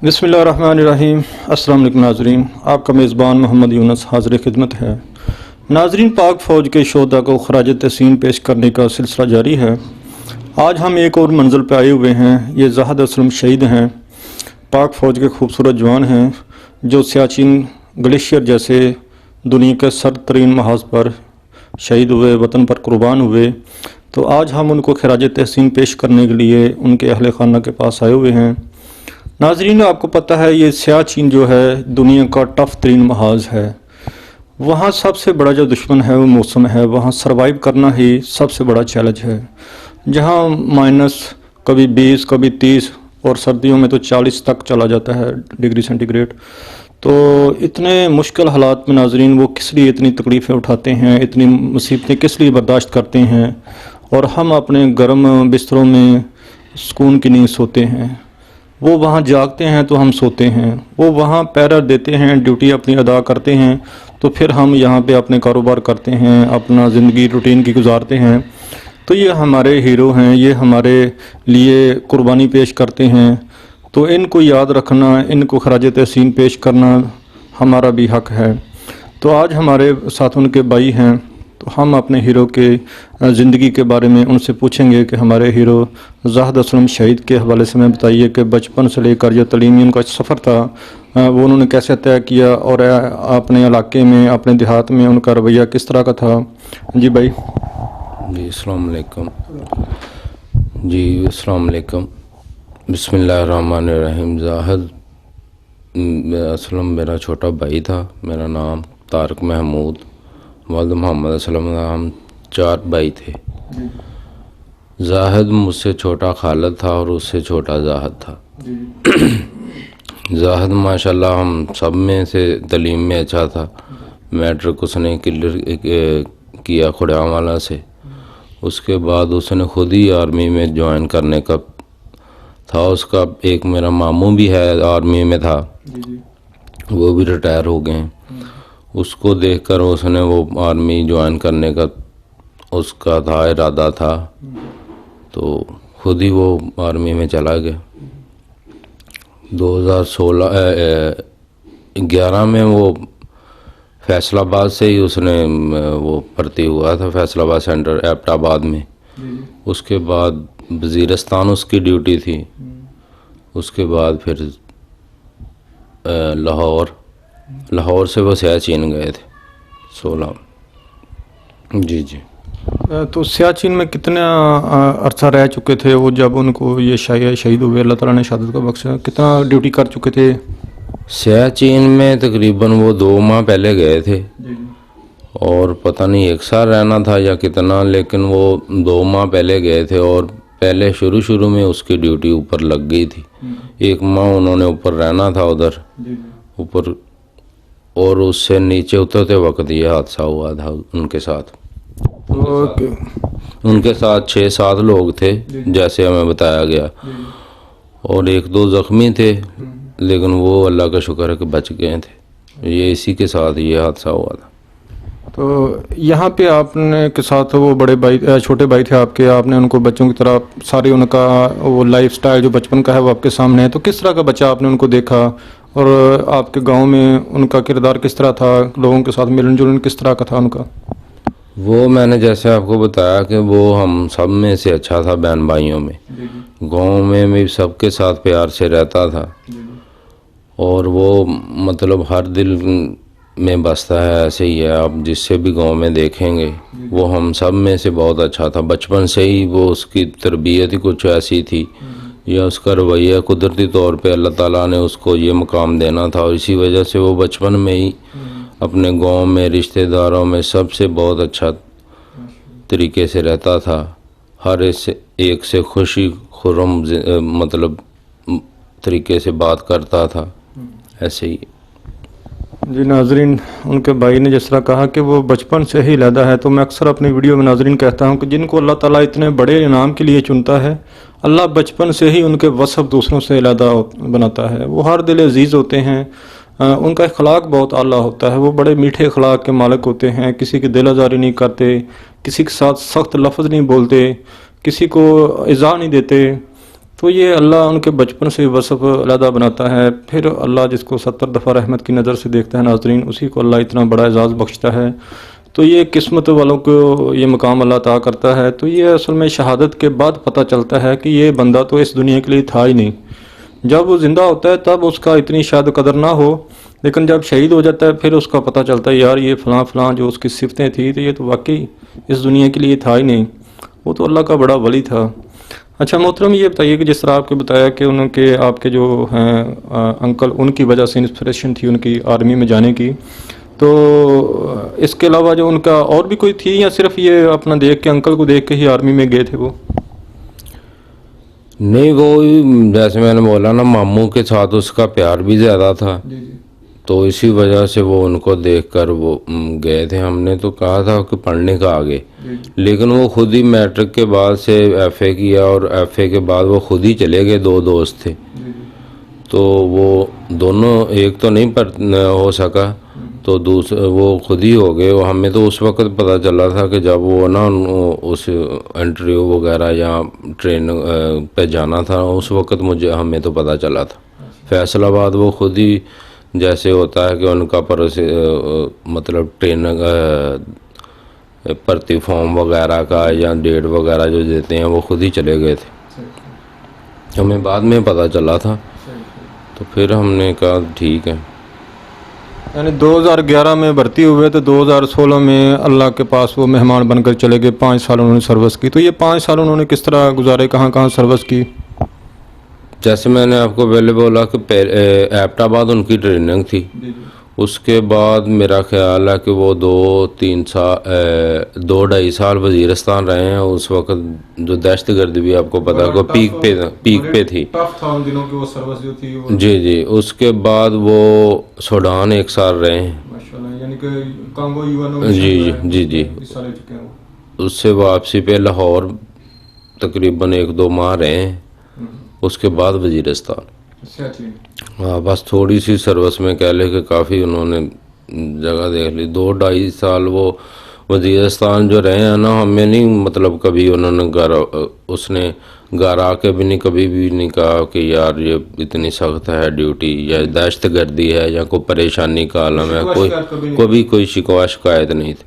بسم اللہ الرحمن الرحیم۔ السلام علیکم ناظرین، آپ کا میزبان محمد یونس حاضر خدمت ہے۔ ناظرین، پاک فوج کے شہداء کو خراج تحسین پیش کرنے کا سلسلہ جاری ہے۔ آج ہم ایک اور منزل پہ آئے ہوئے ہیں۔ یہ زاہد اسلم شہید ہیں، پاک فوج کے خوبصورت جوان ہیں جو سیاچن گلیشیئر جیسے دنیا کے سرد ترین محاذ پر شہید ہوئے، وطن پر قربان ہوئے۔ تو آج ہم ان کو خراج تحسین پیش کرنے کے لیے ان کے اہل خانہ کے پاس آئے ہوئے ہیں۔ ناظرین، آپ کو پتہ ہے یہ سیاچن جو ہے دنیا کا ٹف ترین محاذ ہے۔ وہاں سب سے بڑا جو دشمن ہے وہ موسم ہے، وہاں سروائیو کرنا ہی سب سے بڑا چیلنج ہے، جہاں مائنس کبھی 20 کبھی 30 اور سردیوں میں تو 40 تک چلا جاتا ہے ڈگری سینٹی گریڈ۔ تو اتنے مشکل حالات میں ناظرین وہ کس لیے اتنی تکلیفیں اٹھاتے ہیں، اتنی مصیبتیں کس لیے برداشت کرتے ہیں، اور ہم اپنے گرم بستروں میں سکون کی نیند سوتے ہیں۔ وہ وہاں جاگتے ہیں تو ہم سوتے ہیں، وہ وہاں پیرا دیتے ہیں، ڈیوٹی اپنی ادا کرتے ہیں، تو پھر ہم یہاں پہ اپنے کاروبار کرتے ہیں، اپنا زندگی روٹین کی گزارتے ہیں۔ تو یہ ہمارے ہیرو ہیں، یہ ہمارے لیے قربانی پیش کرتے ہیں۔ تو ان کو یاد رکھنا، ان کو خراج تحسین پیش کرنا ہمارا بھی حق ہے۔ تو آج ہمارے ساتھ ان کے بھائی ہیں، تو ہم اپنے ہیرو کے زندگی کے بارے میں ان سے پوچھیں گے کہ ہمارے ہیرو زاہد اسلم شہید کے حوالے سے ہمیں بتائیے کہ بچپن سے لے کر جو تعلیمی ان کا سفر تھا وہ انہوں نے کیسے طے کیا، اور اپنے علاقے میں اپنے دیہات میں ان کا رویہ کس طرح کا تھا۔ جی بھائی۔ جی السلام علیکم۔ السلام علیکم۔ بسم اللہ الرحمن الرحیم۔ زاہد اسلم میرا چھوٹا بھائی تھا۔ میرا نام طارق محمود، والد محمد اسلم، ہم 4 بھائی تھے۔ زاہد مجھ سے چھوٹا خالد تھا اور اس سے چھوٹا زاہد تھا۔ زاہد ماشاءاللہ ہم سب میں سے تعلیم میں اچھا تھا۔ میٹرک اس نے کلیئر کیا کھڑیاوالا سے۔ اس کے بعد اس نے خود ہی آرمی میں جوائن کرنے کا تھا۔ اس کا ایک میرا ماموں بھی ہے، آرمی میں تھا، وہ بھی ریٹائر ہو گئے ہیں۔ اس کو دیکھ کر اس نے وہ آرمی جوائن کرنے کا اس کا تھا، ارادہ تھا، تو خود ہی وہ آرمی میں چلا گیا۔ 2011 میں وہ فیصل آباد سے ہی اس نے وہ بھرتی ہوا تھا، فیصل آباد سینٹر ایبٹ آباد میں۔ اس کے بعد وزیرستان اس کی ڈیوٹی تھی۔ اس کے بعد پھر لاہور سے وہ سیاچن گئے تھے 16۔ جی تو سیاچن میں کتنا عرصہ رہ چکے تھے وہ جب ان کو یہ شہید ہوئے، اللہ تعالیٰ نے شہادت کا بخشا؟ کتنا ڈیوٹی کر چکے تھے؟ سیاچن میں تقریباً وہ 2 ماہ پہلے گئے تھے، اور پتہ نہیں 1 سال رہنا تھا یا کتنا، لیکن وہ 2 ماہ پہلے گئے تھے۔ اور پہلے شروع میں اس کی ڈیوٹی اوپر لگ گئی تھی، 1 ماہ انہوں نے اوپر رہنا تھا ادھر اوپر، اور اس سے نیچے اترتے وقت یہ حادثہ ہوا تھا ان کے ساتھ۔ ان کے ساتھ 6-7 لوگ تھے جیسے ہمیں بتایا گیا، اور 1-2 زخمی تھے، لیکن وہ اللہ کا شکر ہے کہ بچ گئے تھے۔ یہ اسی کے ساتھ یہ حادثہ ہوا تھا۔ تو یہاں پہ آپ نے کے ساتھ وہ بڑے بھائی چھوٹے بھائی تھے آپ کے، آپ نے ان کو بچوں کی طرح سارے ان کا وہ لائف سٹائل جو بچپن کا ہے وہ آپ کے سامنے ہے، تو کس طرح کا بچہ آپ نے ان کو دیکھا، اور آپ کے گاؤں میں ان کا کردار کس طرح تھا، لوگوں کے ساتھ ملن جلن کس طرح کا تھا ان کا؟ وہ میں نے جیسے آپ کو بتایا کہ وہ ہم سب میں سے اچھا تھا، بہن بھائیوں میں، گاؤں میں بھی سب کے ساتھ پیار سے رہتا تھا، اور وہ مطلب ہر دل میں بستا ہے، ایسے ہی ہے۔ آپ جس سے بھی گاؤں میں دیکھیں گے وہ ہم سب میں سے بہت اچھا تھا۔ بچپن سے ہی وہ اس کی تربیت ہی کچھ ایسی تھی، یا اس کا رویہ قدرتی طور پہ اللہ تعالیٰ نے اس کو یہ مقام دینا تھا، اور اسی وجہ سے وہ بچپن میں ہی اپنے گاؤں میں رشتہ داروں میں سب سے بہت اچھا طریقے سے رہتا تھا، ہر ایک سے خوشی خرم مطلب طریقے سے بات کرتا تھا، ایسے ہی۔ جی ناظرین، ان کے بھائی نے جس طرح کہا کہ وہ بچپن سے ہی علیحدہ ہے، تو میں اکثر اپنی ویڈیو میں ناظرین کہتا ہوں کہ جن کو اللہ تعالیٰ اتنے بڑے انعام کے لیے چنتا ہے، اللہ بچپن سے ہی ان کے وصف دوسروں سے علیحدہ بناتا ہے۔ وہ ہر دل عزیز ہوتے ہیں، ان کا اخلاق بہت اعلیٰ ہوتا ہے، وہ بڑے میٹھے اخلاق کے مالک ہوتے ہیں، کسی کی دل آزاری نہیں کرتے، کسی کے ساتھ سخت لفظ نہیں بولتے، کسی کو ایذا نہیں دیتے۔ تو یہ اللہ ان کے بچپن سے وصف علیحدہ بناتا ہے، پھر اللہ جس کو 70 دفعہ رحمت کی نظر سے دیکھتا ہے ناظرین، اسی کو اللہ اتنا بڑا اعزاز بخشتا ہے۔ تو یہ قسمت والوں کو یہ مقام اللہ عطا کرتا ہے۔ تو یہ اصل میں شہادت کے بعد پتہ چلتا ہے کہ یہ بندہ تو اس دنیا کے لیے تھا ہی نہیں۔ جب وہ زندہ ہوتا ہے تب اس کا اتنی شاید قدر نہ ہو، لیکن جب شہید ہو جاتا ہے پھر اس کا پتہ چلتا ہے یار یہ فلاں فلاں جو اس کی صفتیں تھیں تو یہ تو واقعی اس دنیا کے لیے تھا ہی نہیں، وہ تو اللہ کا بڑا ولی تھا۔ اچھا محترم، یہ بتائیے کہ جس طرح آپ کو بتایا کہ ان کے آپ کے جو ہیں انکل، ان کی وجہ سے انسپریشن تھی ان کی آرمی میں جانے کی، تو اس کے علاوہ جو ان کا اور بھی کوئی تھی یا صرف یہ اپنا دیکھ کے انکل کو دیکھ کے ہی آرمی میں گئے تھے وہ؟ نہیں، وہ جیسے میں نے بولا نا، ماموں کے ساتھ اس کا پیار بھی زیادہ تھا، تو اسی وجہ سے وہ ان کو دیکھ کر وہ گئے تھے۔ ہم نے تو کہا تھا کہ پڑھنے کا آگے، لیکن وہ خود ہی میٹرک کے بعد سے ایف اے کیا، اور ایف اے کے بعد وہ خود ہی چلے گئے۔ دو دوست تھے تو وہ دونوں، ایک تو نہیں ہو سکا تو وہ خود ہی ہو گئے۔ ہمیں تو اس وقت پتہ چلا تھا کہ جب وہ نا اس انٹرویو وغیرہ یا ٹرین پہ جانا تھا، اس وقت ہمیں تو پتہ چلا تھا۔ فیصل آباد وہ خود ہی، جیسے ہوتا ہے کہ ان کا مطلب ٹرین بھرتی فارم وغیرہ کا یا ڈیٹ وغیرہ جو دیتے ہیں، وہ خود ہی چلے گئے تھے۔ ہمیں بعد میں پتہ چلا تھا، تو پھر ہم نے کہا ٹھیک ہے۔ یعنی 2011 میں بھرتی ہوئے تو 2016 میں اللہ کے پاس وہ مہمان بن کر چلے گئے۔ 5 سال انہوں نے سروس کی۔ تو یہ 5 سال انہوں نے کس طرح گزارے، کہاں کہاں سروس کی؟ جیسے میں نے آپ کو پہلے بولا کہ ایبٹ آباد ان کی ٹریننگ تھی، اس کے بعد میرا خیال ہے کہ وہ 2-2.5 سال وزیرستان رہے ہیں۔ اس وقت جو دہشت گردی بھی آپ کو پتا ہے پیک پہ تھی، جی۔ اس کے بعد وہ سوڈان 1 سال رہے ہیں، جی۔ اس سے واپسی پہ لاہور تقریباً 1-2 ماہ رہے ہیں، اس کے بعد وزیرستان۔ ہاں، بس تھوڑی سی سروس میں کہہ لے کہ کافی انہوں نے جگہ دیکھ لی۔ 2-2.5 سال وہ وزیرستان جو رہے ہیں نا، ہمیں نہیں مطلب کبھی انہوں نے اس نے گھر آ کے بھی نہیں، کبھی بھی نہیں کہا کہ یار یہ اتنی سخت ہے ڈیوٹی، یا دہشت گردی ہے، یا کوئی پریشانی کا عالم ہے، کوئی شکایت نہیں تھی۔